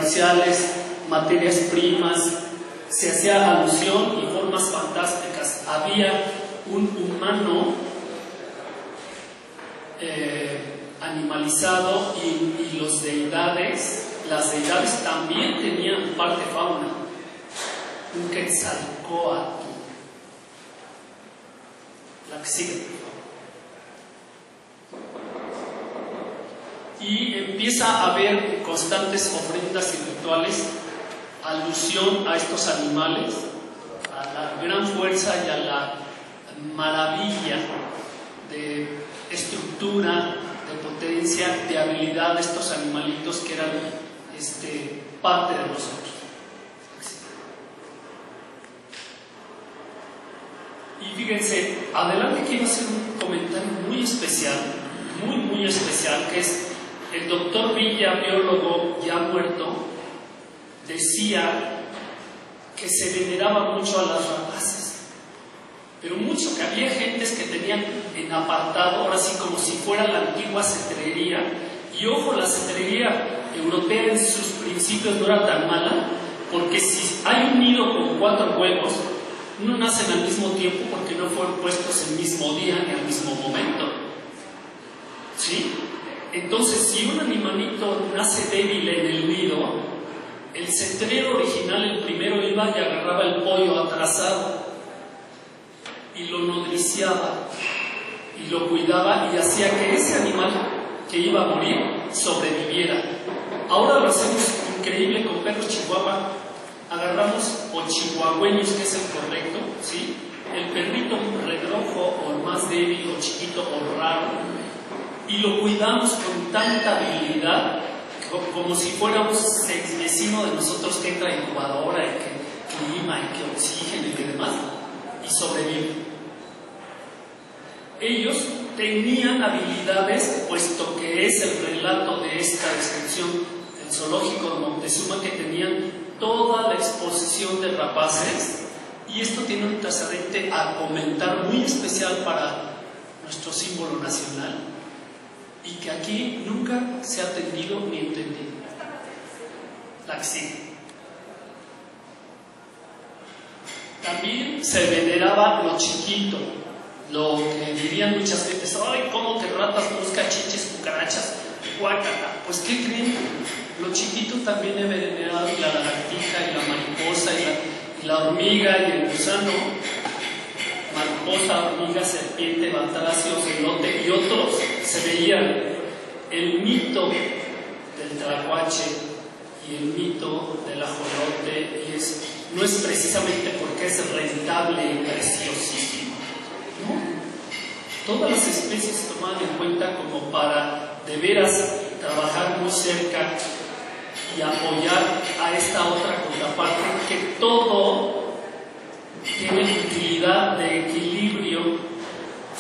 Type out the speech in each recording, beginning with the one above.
comerciales, materias primas, se hacía alusión y formas fantásticas. Había un humano animalizado y las deidades también tenían parte fauna. Un Quetzalcóatl. La que sigue. Y empieza a haber constantes ofrendas y rituales, alusión a estos animales, a la gran fuerza y a la maravilla de estructura, de potencia, de habilidad de estos animalitos que eran parte de nosotros. Y fíjense, adelante quiero hacer un comentario muy especial, muy especial, que es el doctor Villa, biólogo ya muerto, decía que se veneraba mucho a las rapaces, pero mucho, que había gentes que tenían en apartado, ahora sí como si fuera la antigua cetrería, y ojo, la cetrería europea en sus principios no era tan mala, porque si hay un nido con 4 huevos, no nacen al mismo tiempo porque no fueron puestos el mismo día ni al mismo momento, ¿sí? Entonces, si un animalito nace débil en el nido, el cetrero original, el primero, iba y agarraba el pollo atrasado y lo nodriciaba y lo cuidaba y hacía que ese animal que iba a morir sobreviviera. Ahora lo hacemos increíble con perros chihuahua. Agarramos o chihuahueños, que es el correcto, ¿sí? El perrito redrojo o más débil o chiquito o raro, y lo cuidamos con tanta habilidad como si fuéramos vecino de nosotros, que entra incubadora y que clima y que oxígeno y que demás, y sobrevive. Ellos tenían habilidades, puesto que es el relato de esta descripción del zoológico de Moctezuma, que tenían toda la exposición de rapaces, y esto tiene un antecedente a comentar muy especial para nuestro símbolo nacional, y que aquí nunca se ha atendido ni entendido. La que sigue. También se veneraba lo chiquito, lo que dirían muchas veces: ay, cómo que ratas, busca chiches, cucarachas, guácala. Pues ¿qué creen? Lo chiquito también he venerado, y la lagartija, y la mariposa, y la hormiga, y el gusano, mariposa, hormiga, serpiente, batracio, celote y otros. Se veían el mito del tlacuache y el mito del ajolote, y no es precisamente porque es rentable y preciosísimo, ¿no? Todas las especies tomadas en cuenta como para de veras trabajar muy cerca y apoyar a esta otra contraparte, que todo tiene utilidad de equilibrio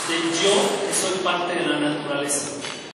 del yo, que soy parte de